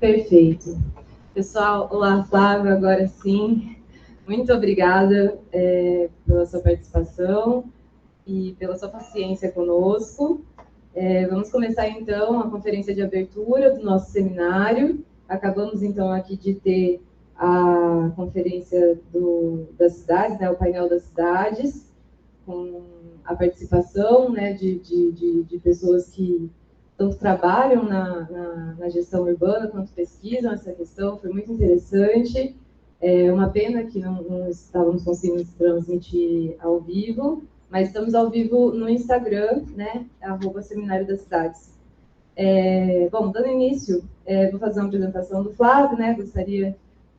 Perfeito. Pessoal, olá, Flávio, agora sim. Muito obrigada pela sua participação e pela sua paciência conosco. Vamos começar, então, a conferência de abertura do nosso seminário. Acabamos, então, aqui de ter a conferência das cidades, né, o painel das cidades, com a participação, né, de pessoas que tanto trabalham na gestão urbana quanto pesquisam essa questão. Foi muito interessante. É uma pena que não estávamos conseguindo transmitir ao vivo, mas estamos ao vivo no Instagram, né, @Seminário das Cidades. Bom, dando início, vou fazer uma apresentação do Flávio, né, gostaria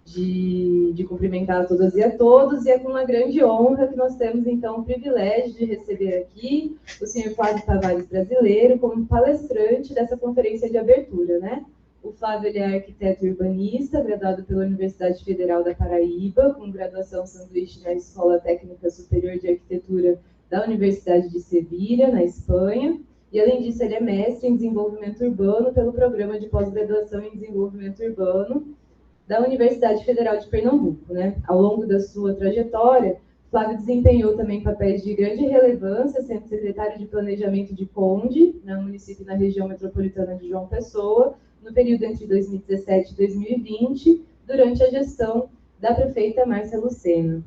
de cumprimentar a todas e a todos, e é com uma grande honra que nós temos, então, o privilégio de receber aqui o senhor Flávio Tavares Brasileiro como palestrante dessa conferência de abertura, né? O Flávio, ele é arquiteto urbanista, graduado pela Universidade Federal da Paraíba, com graduação sanduíche na Escola Técnica Superior de Arquitetura da Universidade de Sevilha, na Espanha, e, além disso, ele é mestre em desenvolvimento urbano pelo Programa de Pós-Graduação em Desenvolvimento Urbano da Universidade Federal de Pernambuco, né? Ao longo da sua trajetória, Flávio desempenhou também papéis de grande relevância, sendo secretário de Planejamento de Conde, no município na região metropolitana de João Pessoa, no período entre 2017 e 2020, durante a gestão da prefeita Márcia Lucena.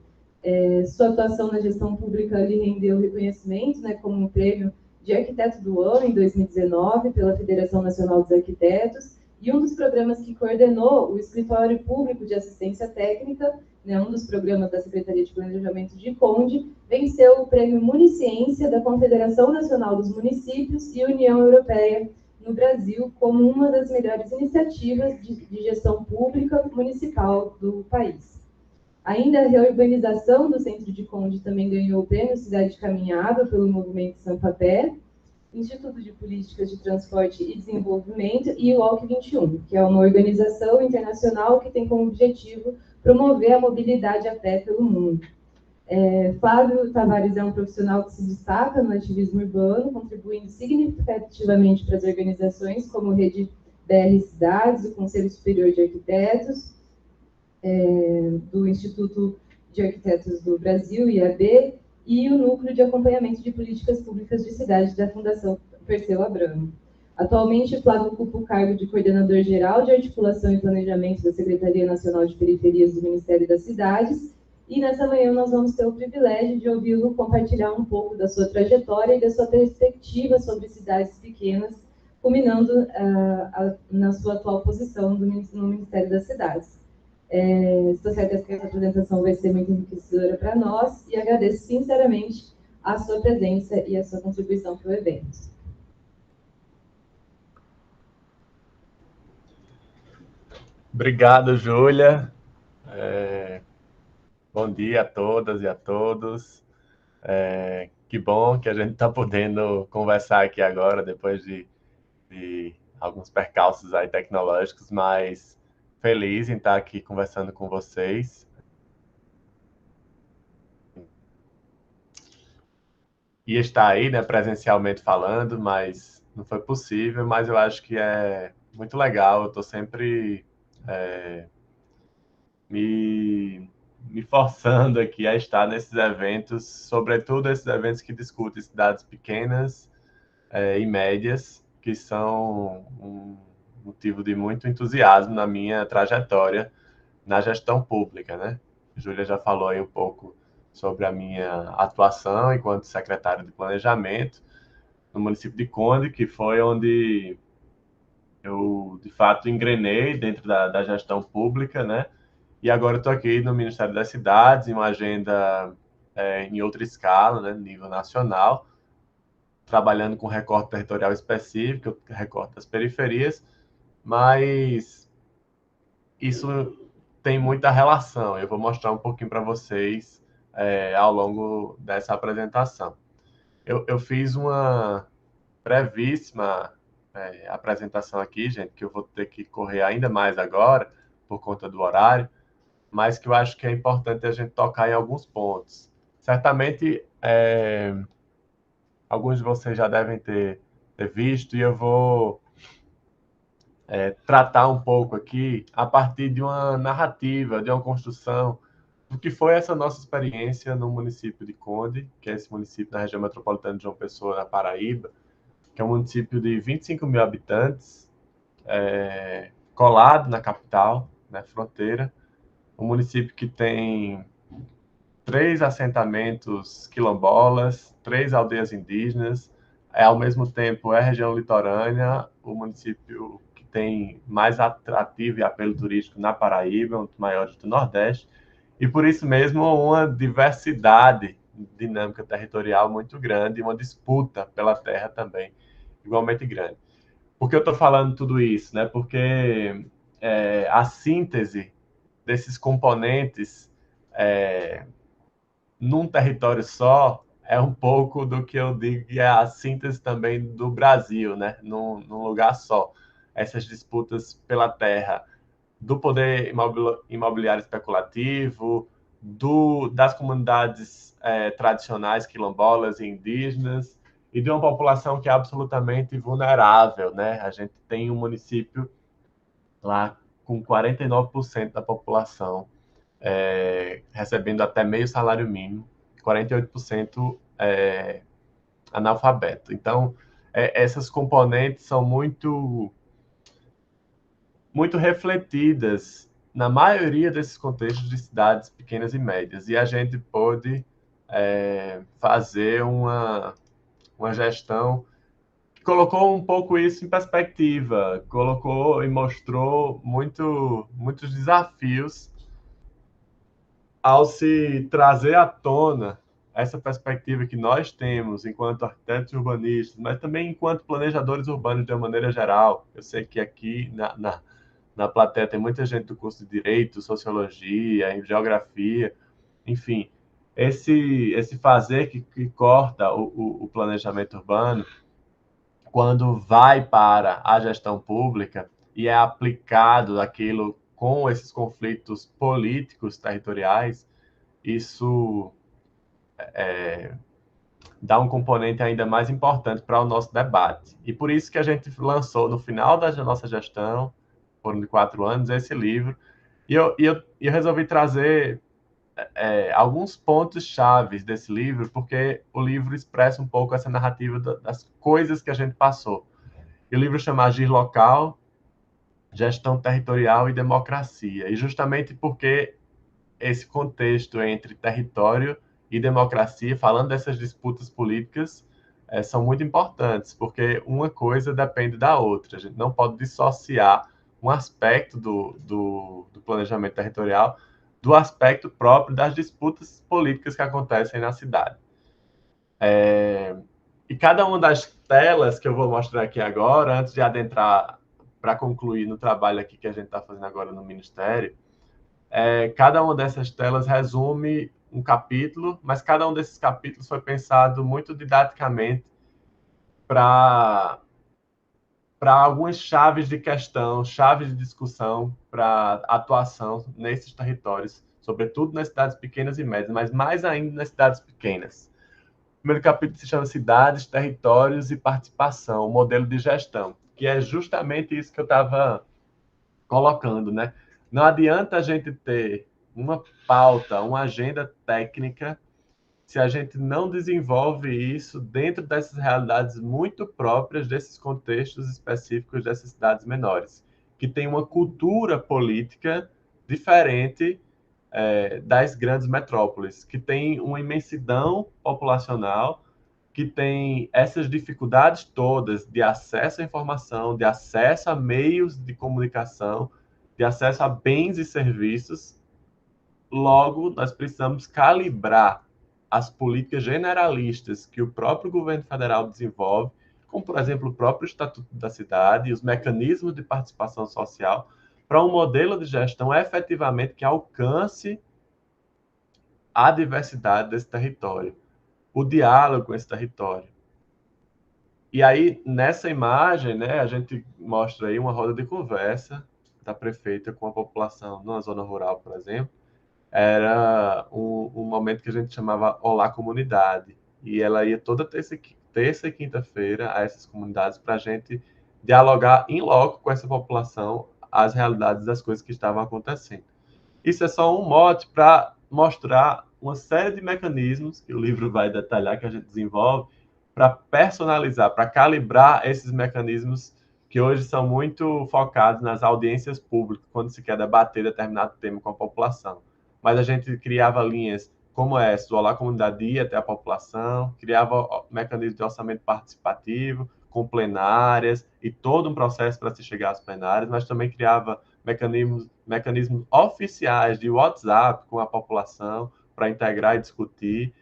Sua atuação na gestão pública lhe rendeu reconhecimento, né, como um prêmio de Arquiteto do Ano em 2019 pela Federação Nacional dos Arquitetos, e um dos programas que coordenou, o Escritório Público de Assistência Técnica, né, um dos programas da Secretaria de Planejamento de Conde, venceu o Prêmio Municiência da Confederação Nacional dos Municípios e União Europeia no Brasil como uma das melhores iniciativas de gestão pública municipal do país. Ainda a reurbanização do Centro de Conde também ganhou o Prêmio Cidade Caminhável pelo Movimento Sampapé, Instituto de Políticas de Transporte e Desenvolvimento e o Walk 21, que é uma organização internacional que tem como objetivo promover a mobilidade a pé pelo mundo. Flávio Tavares é um profissional que se destaca no ativismo urbano, contribuindo significativamente para as organizações como a Rede BR Cidades, o Conselho Superior de Arquitetos, do Instituto de Arquitetos do Brasil, IAB, e o Núcleo de Acompanhamento de Políticas Públicas de Cidade da Fundação Perseu Abramo. Atualmente, Flávio ocupa o cargo de Coordenador-Geral de Articulação e Planejamento da Secretaria Nacional de Periferias do Ministério das Cidades, e nessa manhã nós vamos ter o privilégio de ouvi-lo compartilhar um pouco da sua trajetória e da sua perspectiva sobre cidades pequenas, culminando na sua atual posição no Ministério das Cidades. Estou certa que essa apresentação vai ser muito enriquecedora para nós e agradeço sinceramente a sua presença e a sua contribuição para o evento. Obrigado, Júlia. Bom dia a todas e a todos. Que bom que a gente está podendo conversar aqui agora, depois de alguns percalços aí tecnológicos, mas feliz em estar aqui conversando com vocês. Ia estar aí, né, presencialmente falando, mas não foi possível, mas eu acho que é muito legal. Eu estou sempre me forçando aqui a estar nesses eventos, sobretudo esses eventos que discutem cidades pequenas e médias, que são um motivo de muito entusiasmo na minha trajetória na gestão pública, né? Júlia já falou aí um pouco sobre a minha atuação enquanto secretário de Planejamento no município de Conde, que foi onde eu, de fato, engrenei dentro da gestão pública, né? E agora estou aqui no Ministério das Cidades, em uma agenda em outra escala, né, nível nacional, trabalhando com recorte territorial específico, recorte das periferias, mas isso tem muita relação. Eu vou mostrar um pouquinho para vocês ao longo dessa apresentação. Eu fiz uma brevíssima apresentação aqui, gente, que eu vou ter que correr ainda mais agora, por conta do horário, mas que eu acho que é importante a gente tocar em alguns pontos. Certamente, alguns de vocês já devem ter visto, e eu vou tratar um pouco aqui a partir de uma narrativa, de uma construção do que foi essa nossa experiência no município de Conde, que é esse município na região metropolitana de João Pessoa, na Paraíba, que é um município de 25 mil habitantes, colado na capital, na fronteira, um município que tem 3 assentamentos quilombolas, 3 aldeias indígenas, ao mesmo tempo é região litorânea, o município que tem mais atrativo e apelo turístico na Paraíba, um dos maiores do Nordeste, e por isso mesmo uma diversidade dinâmica territorial muito grande, e uma disputa pela terra também igualmente grande. Por que eu estou falando tudo isso? Né? Porque a síntese desses componentes num território só é um pouco do que eu digo que é a síntese também do Brasil, né? Num lugar só. Essas disputas pela terra, do poder imobiliário especulativo, das comunidades tradicionais quilombolas e indígenas, e de uma população que é absolutamente vulnerável, né? A gente tem um município lá com 49% da população recebendo até meio salário mínimo, 48% analfabeto. Então, essas componentes são muito refletidas na maioria desses contextos de cidades pequenas e médias. E a gente pôde fazer uma gestão que colocou um pouco isso em perspectiva, colocou e mostrou muitos desafios ao se trazer à tona essa perspectiva que nós temos enquanto arquitetos urbanistas, mas também enquanto planejadores urbanos de uma maneira geral. Eu sei que aqui na plateia tem muita gente do curso de Direito, Sociologia, em Geografia, enfim. Esse fazer que corta o planejamento urbano, quando vai para a gestão pública e é aplicado aquilo com esses conflitos políticos territoriais, isso dá um componente ainda mais importante para o nosso debate. E por isso que a gente lançou, no final da nossa gestão, foram de 4 anos, esse livro, e eu resolvi trazer alguns pontos chaves desse livro, porque o livro expressa um pouco essa narrativa das coisas que a gente passou. E o livro chama Agir Local, Gestão Territorial e Democracia. E justamente porque esse contexto entre território e democracia, falando dessas disputas políticas, são muito importantes, porque uma coisa depende da outra. A gente não pode dissociar um aspecto do planejamento territorial do aspecto próprio das disputas políticas que acontecem na cidade. E cada uma das telas que eu vou mostrar aqui agora, antes de adentrar para concluir no trabalho aqui que a gente está fazendo agora no Ministério, cada uma dessas telas resume um capítulo, mas cada um desses capítulos foi pensado muito didaticamente para algumas chaves de questão, chaves de discussão para atuação nesses territórios, sobretudo nas cidades pequenas e médias, mas mais ainda nas cidades pequenas. O primeiro capítulo se chama Cidades, Territórios e Participação, o modelo de gestão, que é justamente isso que eu estava colocando, né? Não adianta a gente ter uma pauta, uma agenda técnica, se a gente não desenvolve isso dentro dessas realidades muito próprias desses contextos específicos dessas cidades menores, que tem uma cultura política diferente das grandes metrópoles, que tem uma imensidão populacional, que tem essas dificuldades todas de acesso à informação, de acesso a meios de comunicação, de acesso a bens e serviços. Logo, nós precisamos calibrar as políticas generalistas que o próprio governo federal desenvolve, como, por exemplo, o próprio Estatuto da Cidade e os mecanismos de participação social, para um modelo de gestão efetivamente que alcance a diversidade desse território, o diálogo com esse território. E aí, nessa imagem, né, a gente mostra aí uma roda de conversa da prefeita com a população numa zona rural, por exemplo. Era um momento que a gente chamava Olá Comunidade. E ela ia toda terça e quinta-feira a essas comunidades para a gente dialogar em loco com essa população as realidades das coisas que estavam acontecendo. Isso é só um mote para mostrar uma série de mecanismos que o livro vai detalhar, que a gente desenvolve, para personalizar, para calibrar esses mecanismos que hoje são muito focados nas audiências públicas, quando se quer debater determinado tema com a população. Mas a gente criava linhas como essa, do Olá Comunidade ia até a população, criava mecanismos de orçamento participativo, com plenárias, e todo um processo para se chegar às plenárias, mas também criava mecanismos oficiais de WhatsApp com a população para integrar e discutir,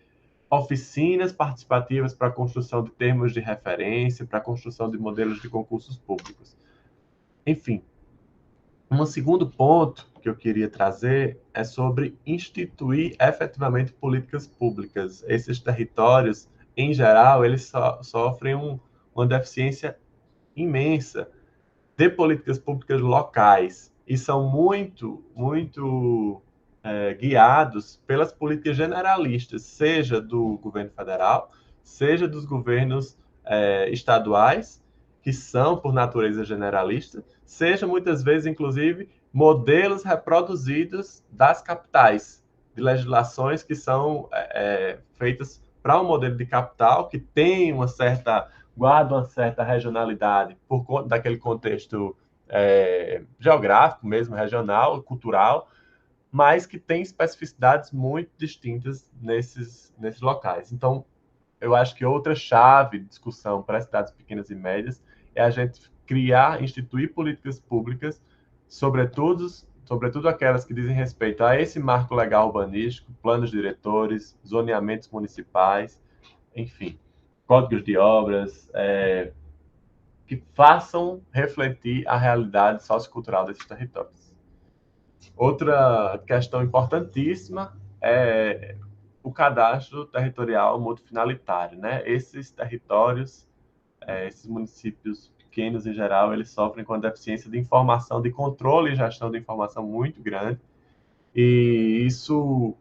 oficinas participativas para a construção de termos de referência, para a construção de modelos de concursos públicos. Enfim, um segundo ponto que eu queria trazer é sobre instituir efetivamente políticas públicas. Esses territórios, em geral, eles sofrem uma deficiência imensa de políticas públicas locais e são muito guiados pelas políticas generalistas, seja do governo federal, seja dos governos estaduais, que são, por natureza, generalistas, seja, muitas vezes, inclusive, modelos reproduzidos das capitais, de legislações que são feitas para um modelo de capital que tem guarda uma certa regionalidade por conta daquele contexto geográfico mesmo, regional, cultural, mas que tem especificidades muito distintas nesses locais. Então, eu acho que outra chave de discussão para as cidades pequenas e médias é a gente criar, instituir políticas públicas, sobretudo aquelas que dizem respeito a esse marco legal urbanístico, planos diretores, zoneamentos municipais, enfim, códigos de obras, que façam refletir a realidade sociocultural desses territórios. Outra questão importantíssima é o cadastro territorial multifinalitário, né? Esses territórios, esses municípios pequenos em geral, eles sofrem com a deficiência de informação, de controle e gestão de informação muito grande, e isso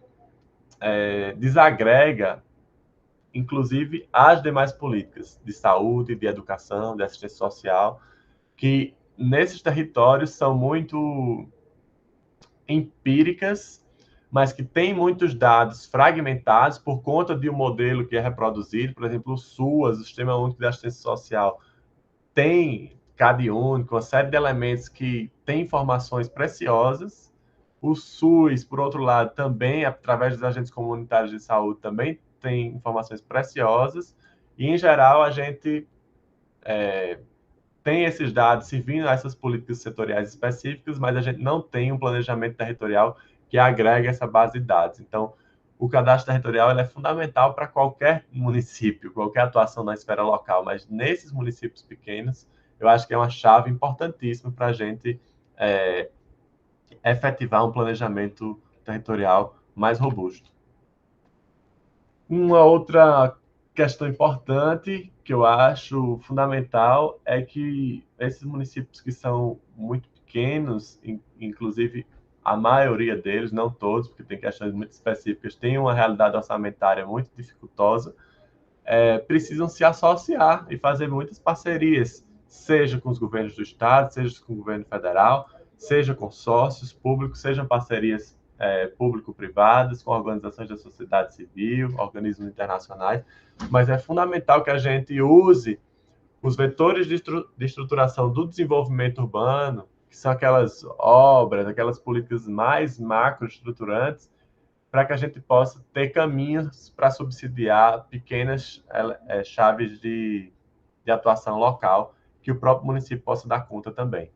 desagrega, inclusive, as demais políticas de saúde, de educação, de assistência social, que nesses territórios são muito empíricas, mas que têm muitos dados fragmentados por conta de um modelo que é reproduzido. Por exemplo, o SUAS, o Sistema Único de Assistência Social, tem CadÚnico, uma série de elementos que têm informações preciosas. O SUS, por outro lado, também, através dos agentes comunitários de saúde, também tem informações preciosas. E, em geral, a gente tem esses dados servindo a essas políticas setoriais específicas, mas a gente não tem um planejamento territorial que agrega essa base de dados. Então, o cadastro territorial é fundamental para qualquer município, qualquer atuação na esfera local, mas nesses municípios pequenos, eu acho que é uma chave importantíssima para a gente efetivar um planejamento territorial mais robusto. Uma outra questão importante que eu acho fundamental é que esses municípios que são muito pequenos, inclusive a maioria deles, não todos, porque tem questões muito específicas, têm uma realidade orçamentária muito dificultosa, precisam se associar e fazer muitas parcerias, seja com os governos do estado, seja com o governo federal, seja com sócios públicos, sejam parcerias público-privadas, com organizações da sociedade civil, organismos internacionais, mas é fundamental que a gente use os vetores de estruturação do desenvolvimento urbano, que são aquelas obras, aquelas políticas mais macroestruturantes, para que a gente possa ter caminhos para subsidiar pequenas chaves de atuação local, que o próprio município possa dar conta também.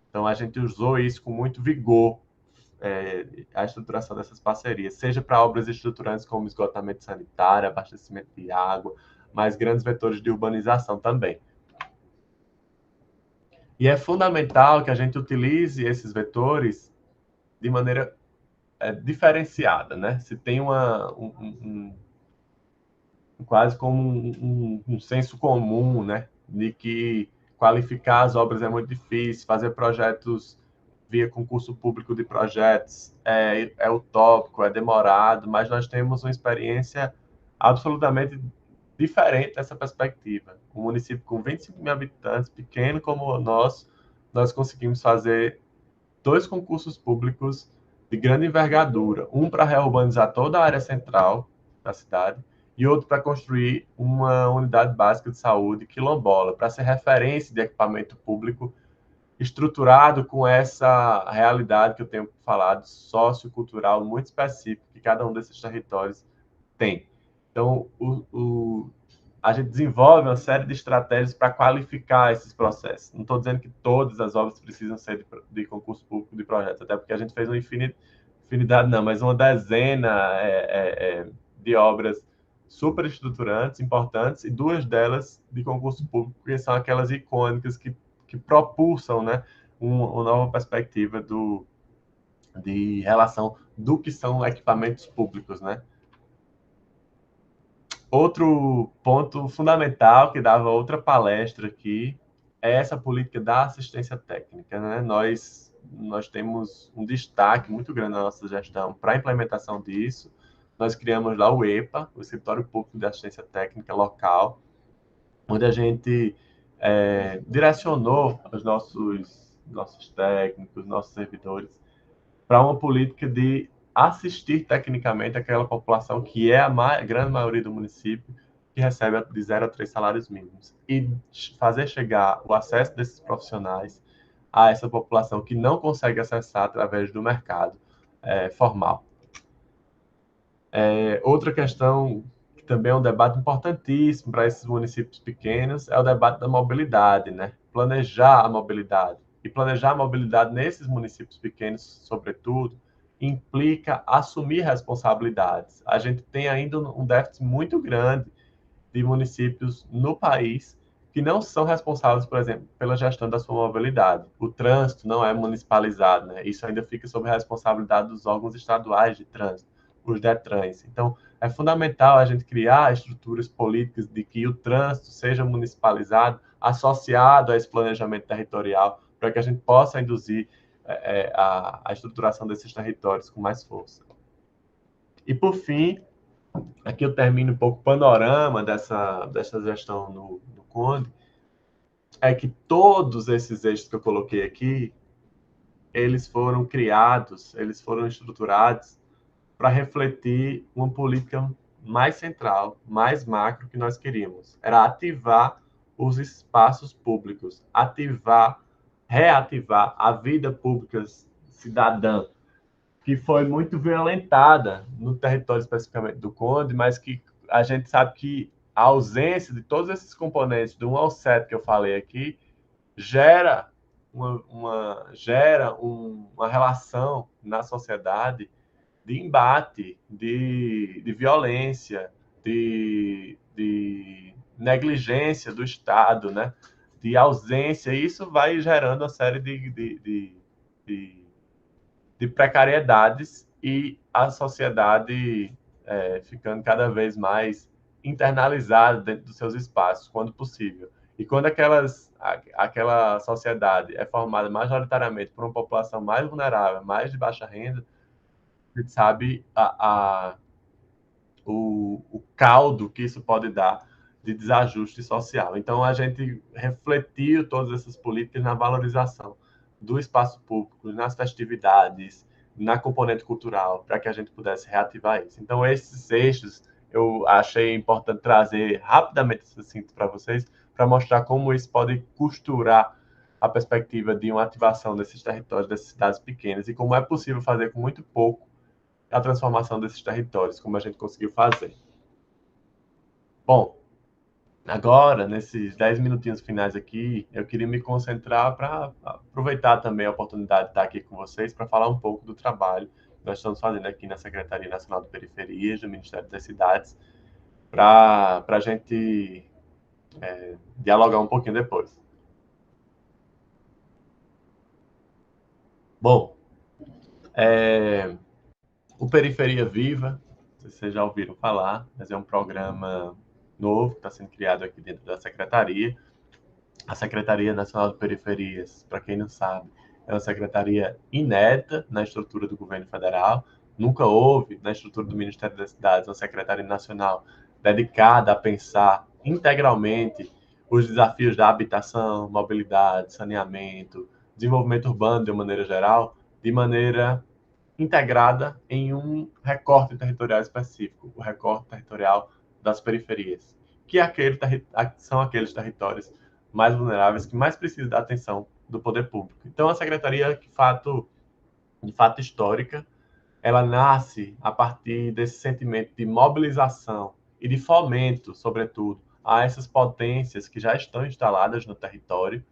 Então, a gente usou isso com muito vigor, a estruturação dessas parcerias, seja para obras estruturantes como esgotamento sanitário, abastecimento de água, mas grandes vetores de urbanização também. E é fundamental que a gente utilize esses vetores de maneira diferenciada, né? Se tem quase como um senso comum, né? De que qualificar as obras é muito difícil, fazer projetos via concurso público de projetos é utópico, é demorado, mas nós temos uma experiência absolutamente diferente dessa perspectiva. Um município com 25 mil habitantes, pequeno como o nosso, nós conseguimos fazer 2 concursos públicos de grande envergadura, um para reurbanizar toda a área central da cidade e outro para construir uma unidade básica de saúde quilombola, para ser referência de equipamento público estruturado com essa realidade que eu tenho falado, sociocultural muito específica que cada um desses territórios tem. Então, a gente desenvolve uma série de estratégias para qualificar esses processos. Não estou dizendo que todas as obras precisam ser de concurso público de projetos, até porque a gente fez uma infinidade, não, mas uma dezena de obras super estruturantes, importantes, e 2 delas de concurso público, que são aquelas icônicas que propulsam, né, uma nova perspectiva de relação do que são equipamentos públicos, né? Outro ponto fundamental que dava outra palestra aqui é essa política da assistência técnica, né? Nós temos um destaque muito grande na nossa gestão para a implementação disso. Nós criamos lá o EPA, o Escritório Público de Assistência Técnica Local, onde a gente direcionou os nossos técnicos, nossos servidores, para uma política de assistir tecnicamente aquela população que é a grande maioria do município, que recebe de 0 a 3 salários mínimos, e fazer chegar o acesso desses profissionais a essa população que não consegue acessar através do mercado formal. Outra questão que também é um debate importantíssimo para esses municípios pequenos é o debate da mobilidade, né? Planejar a mobilidade. E planejar a mobilidade nesses municípios pequenos, sobretudo, implica assumir responsabilidades. A gente tem ainda um déficit muito grande de municípios no país que não são responsáveis, por exemplo, pela gestão da sua mobilidade. O trânsito não é municipalizado, né? Isso ainda fica sob a responsabilidade dos órgãos estaduais de trânsito, os DETRANs. Então, é fundamental a gente criar estruturas políticas de que o trânsito seja municipalizado, associado a esse planejamento territorial, para que a gente possa induzir a estruturação desses territórios com mais força. E, por fim, aqui eu termino um pouco o panorama dessa gestão no Conde, é que todos esses eixos que eu coloquei aqui, eles foram criados, eles foram estruturados para refletir uma política mais central, mais macro que nós queríamos. Era ativar os espaços públicos, reativar a vida pública cidadã, que foi muito violentada no território especificamente do Conde, mas que a gente sabe que a ausência de todos esses componentes do 1 ao 7 que eu falei aqui gera uma relação na sociedade de embate, de violência, de negligência do Estado, né? De ausência, e isso vai gerando uma série de precariedades e a sociedade ficando cada vez mais internalizada dentro dos seus espaços, quando possível. E quando aquela sociedade é formada majoritariamente por uma população mais vulnerável, mais de baixa renda, a gente sabe o caldo que isso pode dar de desajuste social. Então, a gente refletiu todas essas políticas na valorização do espaço público, nas festividades, na componente cultural, para que a gente pudesse reativar isso. Então, esses eixos eu achei importante trazer rapidamente assim, para vocês, para mostrar como isso pode costurar a perspectiva de uma ativação desses territórios, dessas cidades pequenas, e como é possível fazer com muito pouco a transformação desses territórios, como a gente conseguiu fazer. Bom, agora, nesses 10 minutinhos finais aqui, eu queria me concentrar para aproveitar também a oportunidade de estar aqui com vocês para falar um pouco do trabalho que nós estamos fazendo aqui na Secretaria Nacional de Periferias, do Ministério das Cidades, para a gente dialogar um pouquinho depois. Bom, o Periferia Viva, vocês já ouviram falar, mas é um programa novo que está sendo criado aqui dentro da Secretaria. A Secretaria Nacional de Periferias, para quem não sabe, é uma secretaria inédita na estrutura do governo federal. Nunca houve, na estrutura do Ministério das Cidades, uma secretaria nacional dedicada a pensar integralmente os desafios da habitação, mobilidade, saneamento, desenvolvimento urbano de uma maneira geral, de maneira integrada em um recorte territorial específico, o recorte territorial das periferias, que são aqueles territórios mais vulneráveis que mais precisam da atenção do poder público. Então, a secretaria, de fato histórica, ela nasce a partir desse sentimento de mobilização e de fomento, sobretudo, a essas potências que já estão instaladas no território.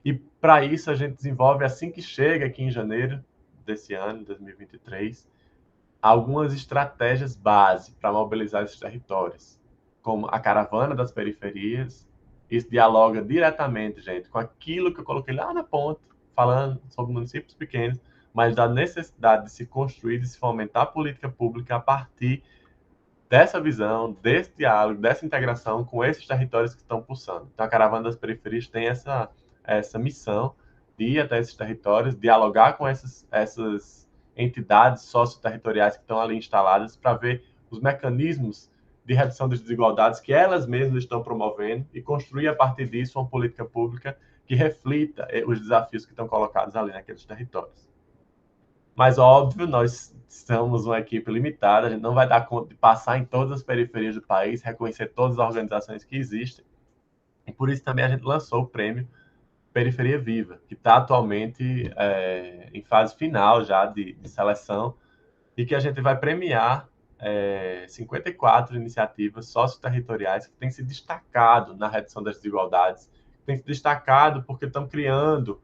E para isso a gente desenvolve, assim que chega aqui em janeiro desse ano, 2023, algumas estratégias base para mobilizar esses territórios, como a caravana das periferias. Isso dialoga diretamente, gente, com aquilo que eu coloquei lá na ponta, falando sobre municípios pequenos, mas da necessidade de se construir, de se fomentar a política pública a partir dessa visão, desse diálogo, dessa integração com esses territórios que estão pulsando. Então, a Caravana das Periferias tem essa missão de ir até esses territórios, dialogar com essas entidades socioterritoriais que estão ali instaladas para ver os mecanismos de redução das desigualdades que elas mesmas estão promovendo e construir a partir disso uma política pública que reflita os desafios que estão colocados ali naqueles territórios. Mas, óbvio, nós somos uma equipe limitada, a gente não vai dar conta de passar em todas as periferias do país, reconhecer todas as organizações que existem. E por isso também a gente lançou o prêmio Periferia Viva, que está atualmente em fase final já de seleção, e que a gente vai premiar 54 iniciativas socioterritoriais que têm se destacado na redução das desigualdades, têm se destacado porque estão criando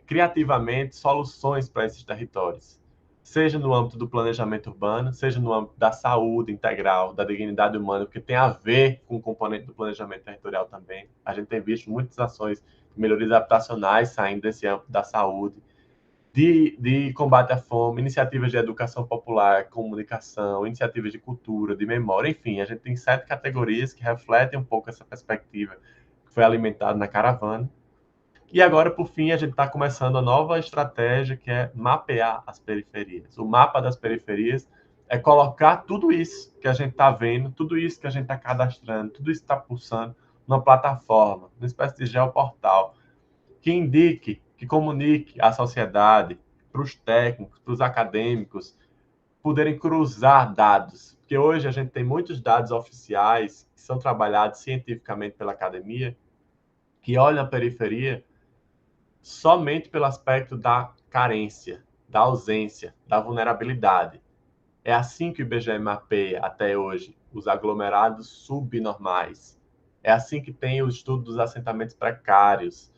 criativamente soluções para esses territórios, seja no âmbito do planejamento urbano, seja no âmbito da saúde integral, da dignidade humana, porque tem a ver com o componente do planejamento territorial também. A gente tem visto muitas ações de melhorias habitacionais saindo desse âmbito da saúde, de combate à fome, iniciativas de educação popular, comunicação, iniciativas de cultura, de memória, enfim, a gente tem 7 categorias que refletem um pouco essa perspectiva que foi alimentada na caravana. E agora, por fim, a gente está começando a nova estratégia, que é mapear as periferias. O mapa das periferias é colocar tudo isso que a gente está vendo, tudo isso que a gente está cadastrando, tudo isso que está pulsando numa plataforma, uma espécie de geoportal, que indique, que comunique à sociedade, para os técnicos, para os acadêmicos, poderem cruzar dados. Porque hoje a gente tem muitos dados oficiais que são trabalhados cientificamente pela academia, que olham a periferia somente pelo aspecto da carência, da ausência, da vulnerabilidade. É assim que o IBGE mapeia até hoje os aglomerados subnormais. É assim que tem o estudo dos assentamentos precários.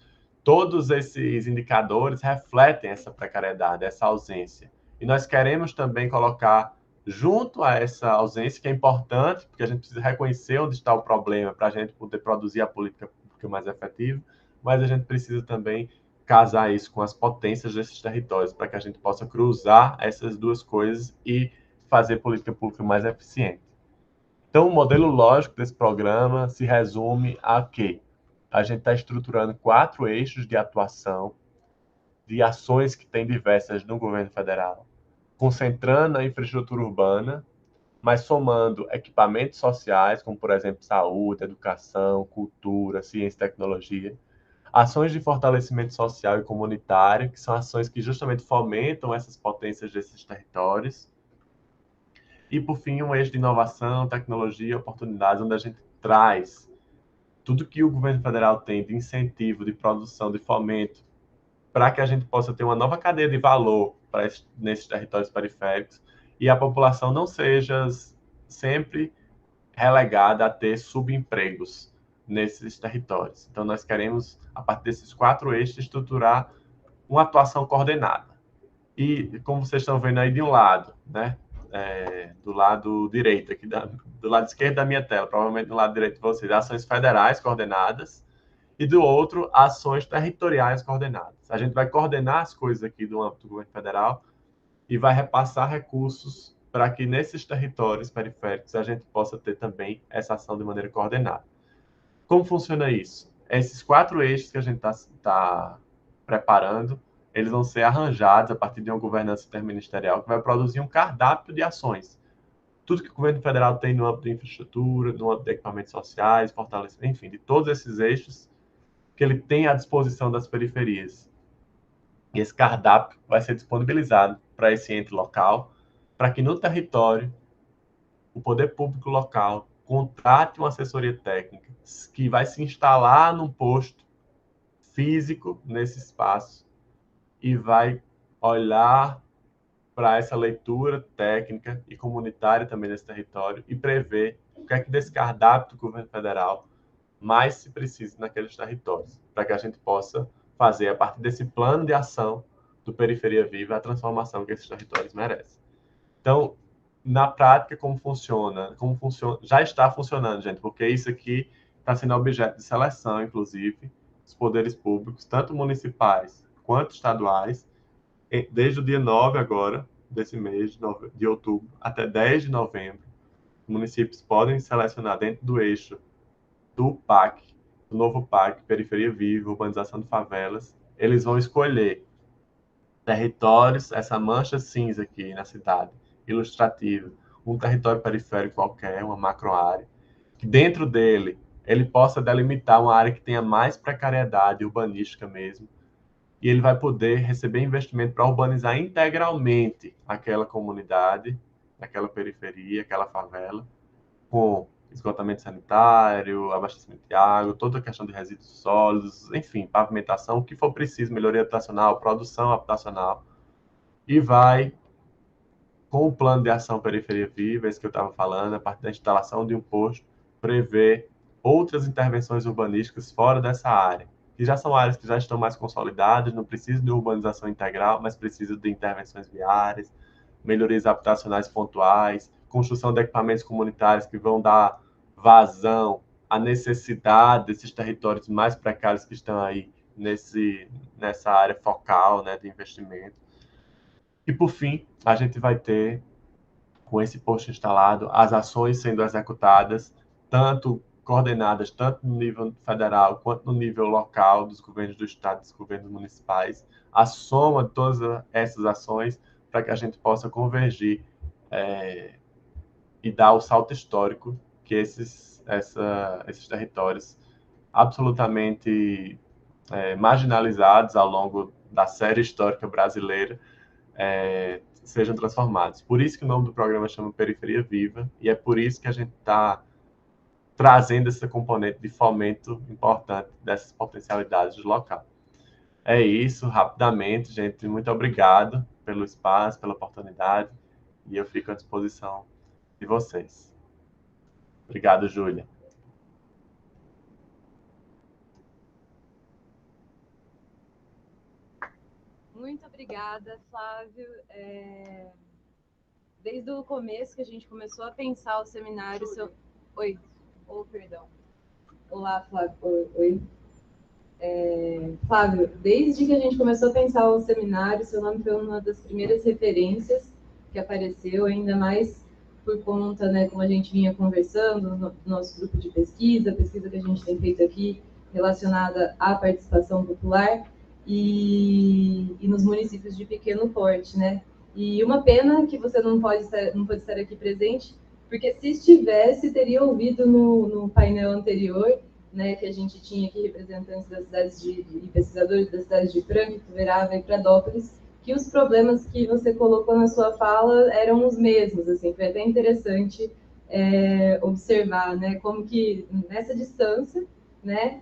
Todos esses indicadores refletem essa precariedade, essa ausência. E nós queremos também colocar junto a essa ausência, que é importante, porque a gente precisa reconhecer onde está o problema para a gente poder produzir a política pública mais efetiva, mas a gente precisa também casar isso com as potências desses territórios, para que a gente possa cruzar essas duas coisas e fazer política pública mais eficiente. Então, o modelo lógico desse programa se resume a que a gente está estruturando 4 eixos de atuação, de ações que tem diversas no governo federal, concentrando a infraestrutura urbana, mas somando equipamentos sociais, como, por exemplo, saúde, educação, cultura, ciência e tecnologia, ações de fortalecimento social e comunitário, que são ações que justamente fomentam essas potências desses territórios. E, por fim, um eixo de inovação, tecnologia e oportunidades, onde a gente traz tudo que o governo federal tem de incentivo, de produção, de fomento, para que a gente possa ter uma nova cadeia de valor nesses territórios periféricos e a população não seja sempre relegada a ter subempregos nesses territórios. Então, nós queremos, a partir desses 4 eixos, estruturar uma atuação coordenada. E, como vocês estão vendo aí de um lado, né? Do lado direito, aqui do lado esquerdo da minha tela, provavelmente do lado direito de vocês, ações federais coordenadas, e do outro, ações territoriais coordenadas. A gente vai coordenar as coisas aqui do âmbito do governo federal e vai repassar recursos para que nesses territórios periféricos a gente possa ter também essa ação de maneira coordenada. Como funciona isso? Esses 4 eixos que a gente está preparando, eles vão ser arranjados a partir de uma governança interministerial que vai produzir um cardápio de ações. tudo que o governo federal tem no âmbito de infraestrutura, no âmbito de equipamentos sociais, fortalecimento, enfim, de todos esses eixos que ele tem à disposição das periferias. E esse cardápio vai ser disponibilizado para esse ente local, para que no território o poder público local contrate uma assessoria técnica que vai se instalar num posto físico nesse espaço e vai olhar para essa leitura técnica e comunitária também nesse território e prever o que é que desse cardápio do governo federal mais se precisa naqueles territórios, para que a gente possa fazer, a partir desse plano de ação do Periferia Viva, a transformação que esses territórios merecem. Então, na prática, como funciona, já está funcionando, gente, porque isso aqui está sendo objeto de seleção, inclusive, dos poderes públicos, tanto municipais quanto estaduais, desde o dia 9 agora, desse mês de outubro, até 10 de novembro. Municípios podem selecionar dentro do eixo do PAC, do novo PAC, Periferia Viva, Urbanização de Favelas, eles vão escolher territórios, essa mancha cinza aqui na cidade, ilustrativa, um território periférico qualquer, uma macro-área, que dentro dele ele possa delimitar uma área que tenha mais precariedade urbanística mesmo, e ele vai poder receber investimento para urbanizar integralmente aquela comunidade, aquela periferia, aquela favela, com esgotamento sanitário, abastecimento de água, toda a questão de resíduos sólidos, enfim, pavimentação, o que for preciso, melhoria habitacional, produção habitacional, e vai, com o plano de ação Periferia Viva, esse que eu estava falando, a partir da instalação de um posto, prever outras intervenções urbanísticas fora dessa área, que já são áreas que já estão mais consolidadas, não precisam de urbanização integral, mas precisam de intervenções viárias, melhorias habitacionais pontuais, construção de equipamentos comunitários que vão dar vazão à necessidade desses territórios mais precários que estão aí nessa área focal, né, de investimento. E, por fim, a gente vai ter, com esse posto instalado, as ações sendo executadas, coordenadas tanto no nível federal quanto no nível local, dos governos do estado, dos governos municipais, a soma de todas essas ações para que a gente possa convergir e dar o salto histórico que esses territórios absolutamente marginalizados ao longo da série histórica brasileira sejam transformados. Por isso que o nome do programa chama Periferia Viva, e é por isso que a gente está trazendo esse componente de fomento importante dessas potencialidades do local. É isso, rapidamente, gente. Muito obrigado pelo espaço, pela oportunidade, e eu fico à disposição de vocês. Obrigado, Júlia. Muito obrigada, Flávio. Desde o começo que a gente começou a pensar o seminário... Oi. Perdão. Olá, Flávio. Oi. Flávio, desde que a gente começou a pensar o seminário, seu nome foi uma das primeiras referências que apareceu, ainda mais por conta, né, como a gente vinha conversando no nosso grupo de pesquisa, a pesquisa que a gente tem feito aqui relacionada à participação popular e nos municípios de pequeno porte, né? E uma pena que você não pode estar aqui presente, porque se estivesse, teria ouvido no painel anterior, né, que a gente tinha aqui representantes das cidades e pesquisadores das cidades de Franca, Tuverava e Pradópolis, que os problemas que você colocou na sua fala eram os mesmos, assim, foi até interessante observar, né, como que nessa distância, né,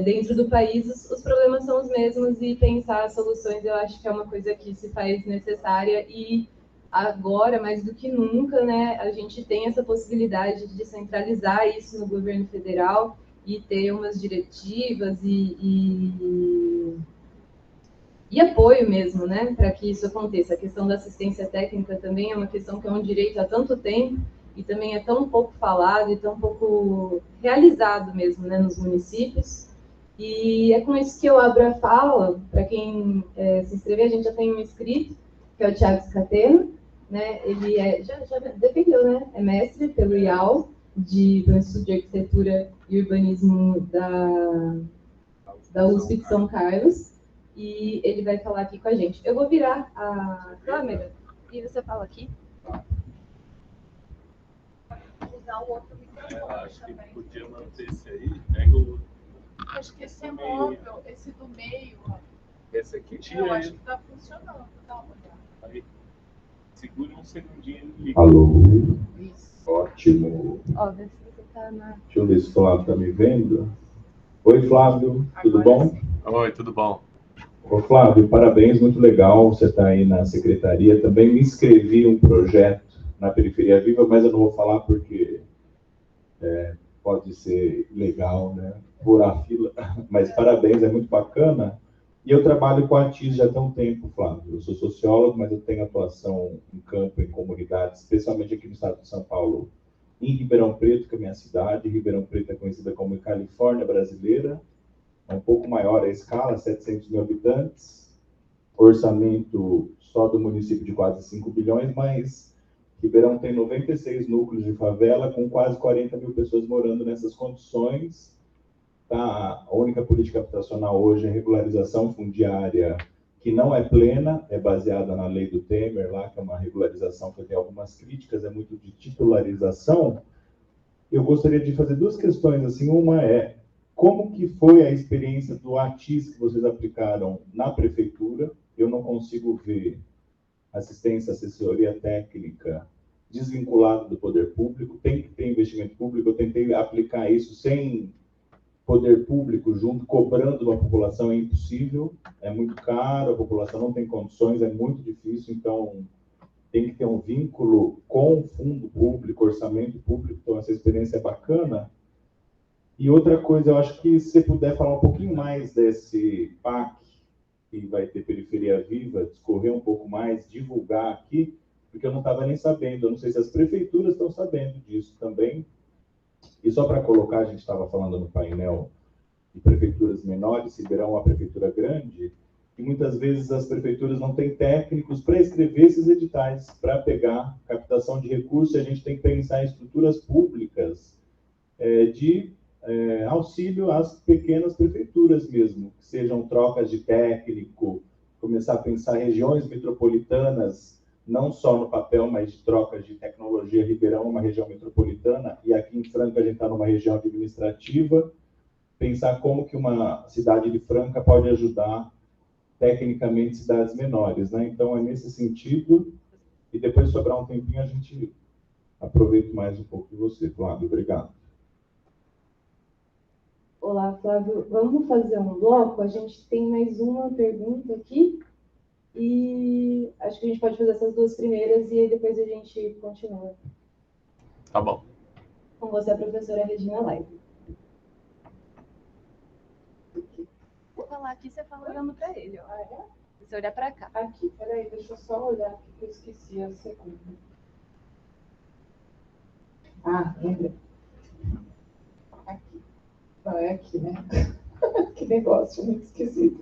dentro do país os problemas são os mesmos e pensar soluções eu acho que é uma coisa que se faz necessária e agora, mais do que nunca, né, a gente tem essa possibilidade de descentralizar isso no governo federal e ter umas diretivas e apoio mesmo, né, para que isso aconteça. A questão da assistência técnica também é uma questão que é um direito há tanto tempo e também é tão pouco falado e tão pouco realizado mesmo, né, nos municípios. E é com isso que eu abro a fala. Para quem se inscrever, a gente já tem um inscrito, que é o Thiago Scateno, né, ele já defendeu, né, é mestre pelo IAL, pelo Instituto de Arquitetura e Urbanismo da USP de São Carlos, e ele vai falar aqui com a gente. Eu vou virar a câmera e você fala aqui. usar o outro microfone. Eu acho que podia manter esse aí, pega o outro. Acho que esse é móvel, esse do meio, ó. Esse aqui tira Eu acho ele. que tá funcionando, dá uma olhada. Aí, segura um segundinho e liga. Alô, Isso. ótimo. Ó, vê se você tá na... Deixa eu ver se o Flávio está me vendo. Oi, Flávio, tudo Agora bom? sim. Oi, tudo bom? Ô, Flávio, parabéns, muito legal você estar aí na secretaria. Também me inscrevi em um projeto na Periferia Viva, mas eu não vou falar porque pode ser legal, né? Furar a fila. Mas parabéns, é muito bacana. E eu trabalho com artistas já tem um tempo, Flávio. Eu sou sociólogo, mas eu tenho atuação em campo, em comunidades, especialmente aqui no estado de São Paulo, em Ribeirão Preto, que é a minha cidade. Ribeirão Preto é conhecida como Califórnia brasileira. É um pouco maior a escala, 700 mil habitantes. Orçamento só do município de quase 5 bilhões, mas Ribeirão tem 96 núcleos de favela, com quase 40 mil pessoas morando nessas condições. Tá? A única política habitacional hoje é regularização fundiária, que não é plena, é baseada na lei do Temer, lá, que é uma regularização que tem algumas críticas, é muito de titularização. Eu gostaria de fazer duas questões, assim, uma é, como que foi a experiência do ATIS que vocês aplicaram na prefeitura? Eu não consigo ver assistência, assessoria técnica desvinculado do poder público, tem que ter investimento público. Eu tentei aplicar isso sem poder público junto, cobrando uma população, é impossível, é muito caro, a população não tem condições, é muito difícil, então tem que ter um vínculo com o fundo público, orçamento público, então essa experiência é bacana. E outra coisa, eu acho que se você puder falar um pouquinho mais desse PAC, que vai ter Periferia Viva, discorrer um pouco mais, divulgar aqui, porque eu não estava nem sabendo, eu não sei se as prefeituras estão sabendo disso também. E só para colocar, a gente estava falando no painel de prefeituras menores, Ribeirão é uma prefeitura grande, e muitas vezes as prefeituras não têm técnicos para escrever esses editais, para pegar captação de recursos, e a gente tem que pensar em estruturas públicas de auxílio às pequenas prefeituras mesmo, que sejam trocas de técnico, começar a pensar regiões metropolitanas, não só no papel, mas de trocas de tecnologia. Ribeirão é uma região metropolitana, e aqui em Franca a gente está numa região administrativa, pensar como que uma cidade de Franca pode ajudar tecnicamente cidades menores, né? Então é nesse sentido, e depois sobrar um tempinho a gente aproveita mais um pouco de você, Flávio. Obrigado. Olá, Flávio. Vamos fazer um bloco? A gente tem mais uma pergunta aqui e acho que a gente pode fazer essas duas primeiras e aí depois a gente continua. Tá bom. Com você, a professora Regina Laive. Vou falar aqui, você fala olhando para ele, ó. Ah, é? Você olhar para cá. Aqui, peraí, deixa eu só olhar aqui que eu esqueci a segunda. Ah, lembrei. Aqui. Não, é aqui, né? Que negócio, muito esquisito.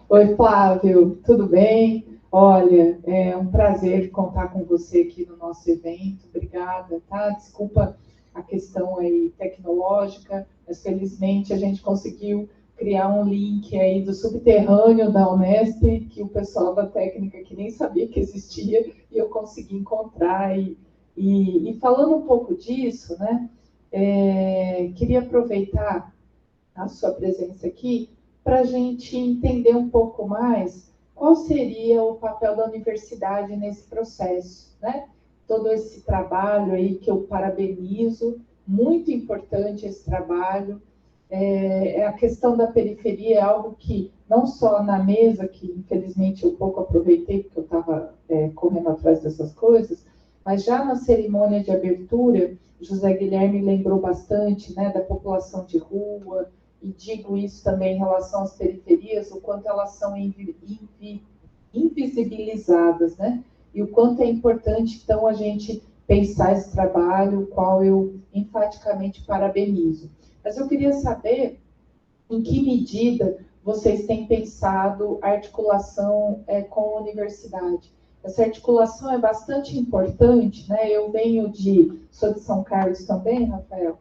Oi, Flávio, tudo bem? Olha, é um prazer contar com você aqui no nosso evento. Obrigada, tá? Desculpa a questão aí tecnológica, mas felizmente a gente conseguiu criar um link aí do subterrâneo da Unesp, que o pessoal da técnica que nem sabia que existia, e eu consegui encontrar. E falando um pouco disso, né, queria aproveitar a sua presença aqui para a gente entender um pouco mais qual seria o papel da universidade nesse processo, né? Todo esse trabalho aí que eu parabenizo, muito importante esse trabalho. A questão da periferia é algo que, não só na mesa, que infelizmente eu pouco aproveitei, porque eu estava correndo atrás dessas coisas, mas já na cerimônia de abertura, José Guilherme lembrou bastante, né, da população de rua, e digo isso também em relação às periferias, o quanto elas são invisibilizadas, né? E o quanto é importante, então, a gente pensar esse trabalho, o qual eu enfaticamente parabenizo. Mas eu queria saber em que medida vocês têm pensado a articulação com a universidade. Essa articulação é bastante importante, né? Eu sou de São Carlos também, Rafael,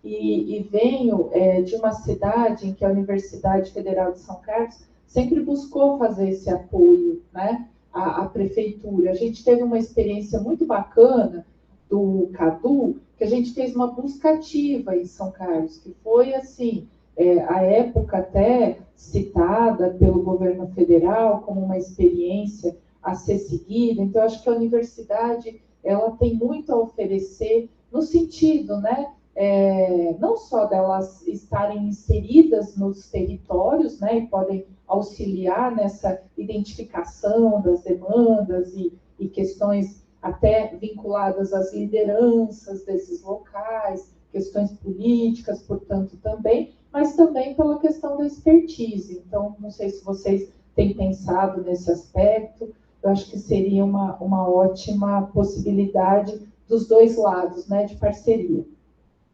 e venho de uma cidade em que a Universidade Federal de São Carlos sempre buscou fazer esse apoio, né, à prefeitura. A gente teve uma experiência muito bacana do CADU, que a gente fez uma busca ativa em São Carlos, que foi, assim, a época até citada pelo governo federal como uma experiência a ser seguida. Então, acho que a universidade ela tem muito a oferecer no sentido, né, não só delas estarem inseridas nos territórios, né, e podem auxiliar nessa identificação das demandas e questões até vinculadas às lideranças desses locais, questões políticas, portanto, também, mas também pela questão da expertise. Então, não sei se vocês têm pensado nesse aspecto, eu acho que seria uma ótima possibilidade dos dois lados, né, de parceria.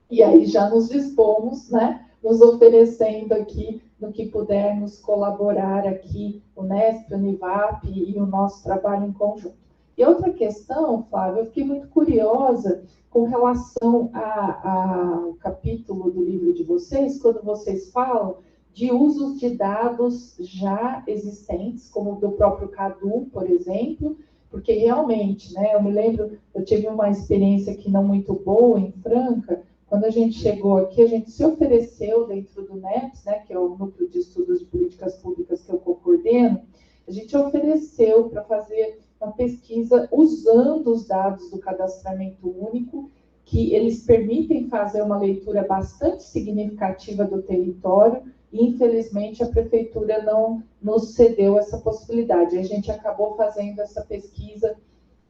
E aí já nos dispomos, né, nos oferecendo aqui no que pudermos colaborar aqui, o Unesp, o Univap e o nosso trabalho em conjunto. E outra questão, Flávia, eu fiquei muito curiosa com relação ao capítulo do livro de vocês, quando vocês falam de usos de dados já existentes, como o do próprio CADU, por exemplo, porque realmente, né, eu me lembro, eu tive uma experiência aqui não muito boa em Franca. Quando a gente chegou aqui, a gente se ofereceu dentro do NEPS, né, que é o Núcleo de Estudos de Políticas Públicas que eu coordeno, a gente ofereceu para fazer uma pesquisa usando os dados do cadastramento único, que eles permitem fazer uma leitura bastante significativa do território, e infelizmente a prefeitura não nos cedeu essa possibilidade. A gente acabou fazendo essa pesquisa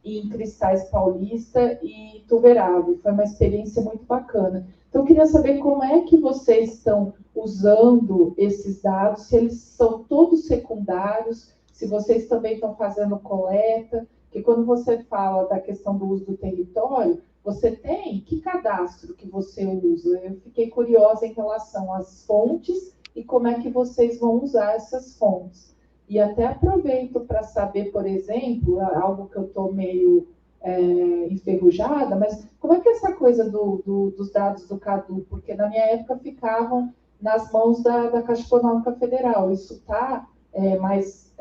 em Cristais Paulista e Tuverava. Foi uma experiência muito bacana. Então, eu queria saber como é que vocês estão usando esses dados, se eles são todos secundários, se vocês também estão fazendo coleta, porque quando você fala da questão do uso do território, você tem que cadastro que você usa? Eu fiquei curiosa em relação às fontes e como é que vocês vão usar essas fontes. E até aproveito para saber, por exemplo, algo que eu estou meio enferrujada, mas como é que é essa coisa dos dados do CADU? Porque na minha época ficavam nas mãos da Caixa Econômica Federal. Isso está mais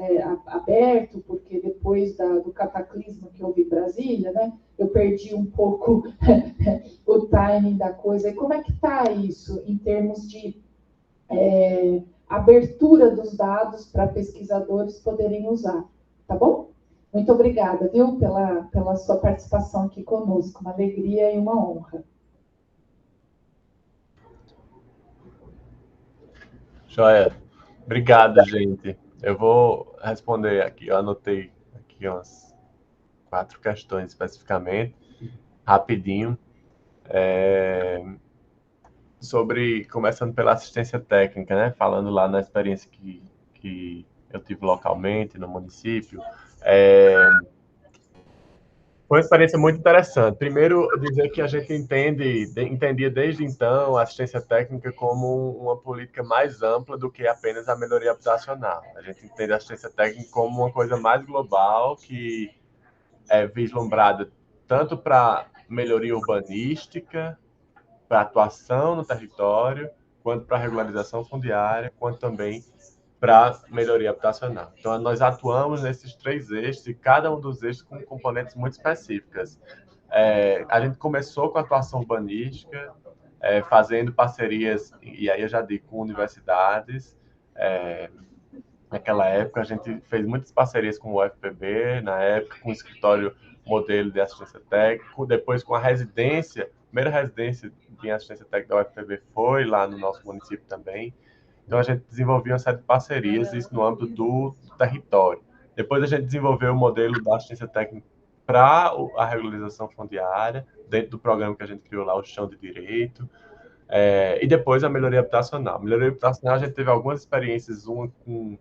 aberto, porque depois do cataclismo que houve em Brasília, né, eu perdi um pouco o timing da coisa. E como é que está isso em termos de abertura dos dados para pesquisadores poderem usar, tá bom? Muito obrigada, viu, pela sua participação aqui conosco, uma alegria e uma honra. Joia. Obrigado, gente. Eu vou responder aqui, eu anotei aqui umas 4 questões especificamente, rapidinho. Começando pela assistência técnica, né? Falando lá na experiência que eu tive localmente, no município. Foi uma experiência muito interessante. Primeiro, dizer que a gente entendia desde então a assistência técnica como uma política mais ampla do que apenas a melhoria habitacional. A gente entende a assistência técnica como uma coisa mais global, que é vislumbrada tanto para melhoria urbanística, para atuação no território, quanto para regularização fundiária, quanto também para melhoria habitacional. Então, nós atuamos nesses 3 eixos, e cada um dos eixos com componentes muito específicas. A gente começou com a atuação urbanística, fazendo parcerias, e aí eu já digo, com universidades. Naquela época, a gente fez muitas parcerias com o UFPB, na época, com o escritório modelo de assistência técnica, depois com a residência, a primeira residência de assistência técnica da UFPB foi lá no nosso município também. Então, a gente desenvolveu uma série de parcerias, isso no âmbito do território. Depois, a gente desenvolveu o modelo da assistência técnica para a regularização fundiária, dentro do programa que a gente criou lá, o Chão de Direito. E depois, a melhoria habitacional. A melhoria habitacional, a gente teve algumas experiências, uma com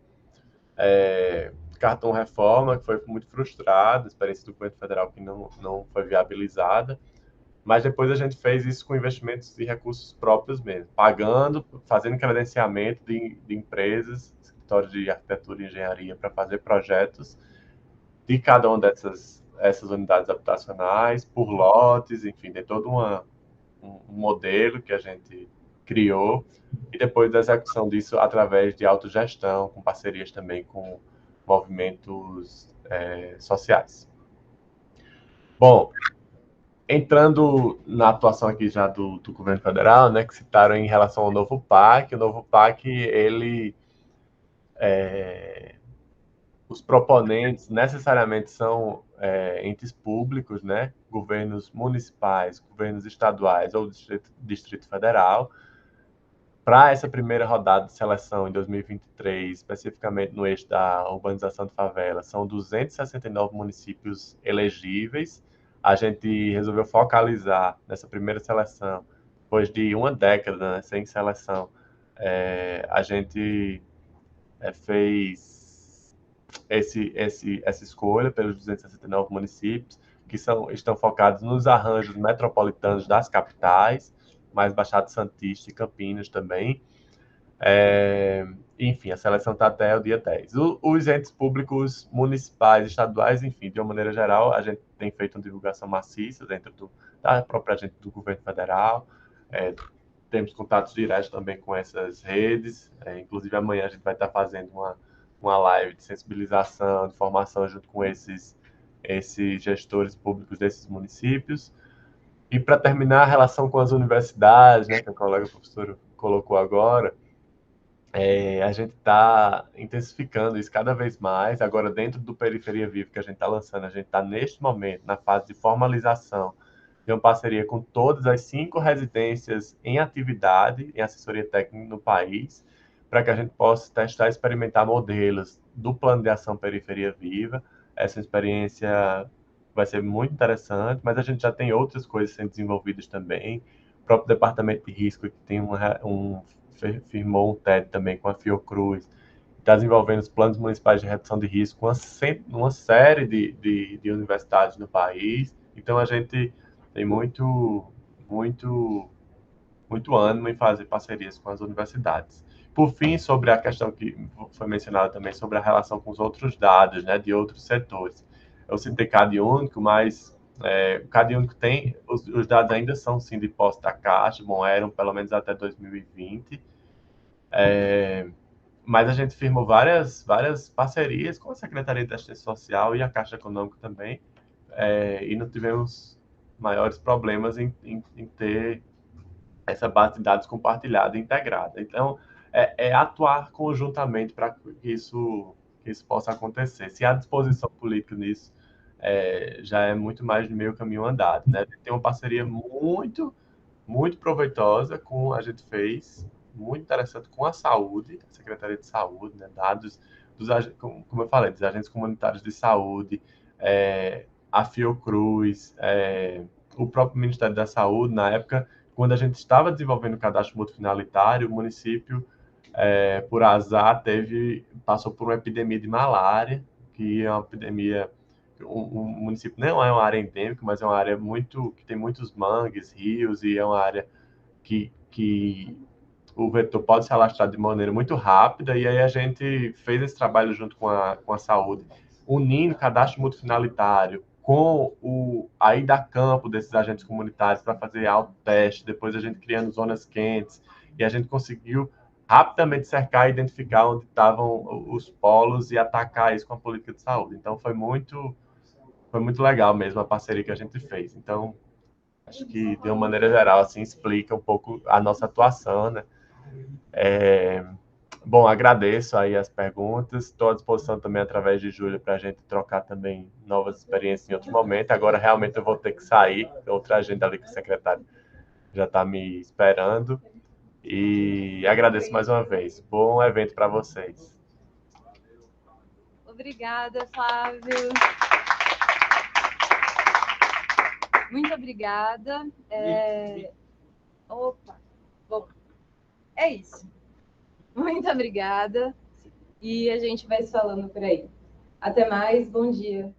cartão reforma, que foi muito frustrado, experiência do governo federal que não foi viabilizada. Mas depois a gente fez isso com investimentos e recursos próprios mesmo, pagando, fazendo credenciamento de empresas, escritórios de arquitetura e engenharia, para fazer projetos de cada uma essas unidades habitacionais, por lotes, enfim, tem todo um modelo que a gente criou, e depois da execução disso através de autogestão, com parcerias também com movimentos sociais. Bom, Entrando na atuação aqui já do governo federal, né, que citaram em relação ao novo PAC, o novo PAC, ele, os proponentes necessariamente são entes públicos, né, governos municipais, governos estaduais ou Distrito Federal. Para essa primeira rodada de seleção em 2023, especificamente no eixo da urbanização de favelas, são 269 municípios elegíveis. A gente resolveu focalizar nessa primeira seleção, depois de uma década, né, sem seleção. A gente fez essa escolha pelos 269 municípios, que estão focados nos arranjos metropolitanos das capitais, mais Baixada Santista e Campinas também. Enfim, a seleção está até o dia 10. Os entes públicos municipais, estaduais, enfim, de uma maneira geral, a gente tem feito uma divulgação maciça dentro da própria gente do governo federal. Temos contatos diretos também com essas redes. Inclusive, amanhã a gente vai estar fazendo uma live de sensibilização, de formação junto com esses gestores públicos desses municípios. E para terminar, a relação com as universidades, né, que a colega professora colocou agora, a gente está intensificando isso cada vez mais. Agora, dentro do Periferia Viva que a gente está lançando, a gente está, neste momento, na fase de formalização de uma parceria com todas as 5 residências em atividade, em assessoria técnica no país, para que a gente possa testar e experimentar modelos do Plano de Ação Periferia Viva. Essa experiência vai ser muito interessante, mas a gente já tem outras coisas sendo desenvolvidas também. O próprio Departamento de Risco, que tem firmou um TED também com a Fiocruz, está desenvolvendo os planos municipais de redução de risco com uma série de universidades no país. Então, a gente tem muito ânimo em fazer parcerias com as universidades. Por fim, sobre a questão que foi mencionada também, sobre a relação com os outros dados, né, de outros setores. Eu citei CadÚnico, mas o CadÚnico tem, os dados ainda são, sim, de posse da Caixa, bom, eram pelo menos até 2020, mas a gente firmou várias parcerias com a Secretaria de Assistência Social e a Caixa Econômica também, e não tivemos maiores problemas em ter essa base de dados compartilhada e integrada. Então, atuar conjuntamente para que isso possa acontecer. Se há disposição política nisso, já é muito mais de meio caminho andado, né? Tem uma parceria muito proveitosa a gente fez, muito interessante com a saúde, a Secretaria de Saúde, né? Dados como eu falei, dos agentes comunitários de saúde, a Fiocruz, o próprio Ministério da Saúde. Na época, quando a gente estava desenvolvendo o cadastro multifinalitário, o município, por azar, passou por uma epidemia de malária, que é uma epidemia. O município não é uma área endêmica, mas é uma área que tem muitos mangues, rios, e é uma área que o vetor pode se alastrar de maneira muito rápida. E aí a gente fez esse trabalho junto com a saúde, unindo cadastro multifinalitário com a ida a campo desses agentes comunitários para fazer autoteste, depois a gente criando zonas quentes, e a gente conseguiu rapidamente cercar e identificar onde estavam os polos e atacar isso com a política de saúde. Então, foi muito legal mesmo a parceria que a gente fez. Então, acho que, de uma maneira geral, assim, explica um pouco a nossa atuação, né? Bom, agradeço aí as perguntas. Estou à disposição também, através de Júlia, para a gente trocar também novas experiências em outro momento. Agora, realmente, eu vou ter que sair. Outra agenda ali que o secretário já está me esperando. E agradeço mais uma vez. Bom evento para vocês. Obrigada, Flávio. Muito obrigada. É isso. Muito obrigada. E a gente vai se falando por aí. Até mais, bom dia.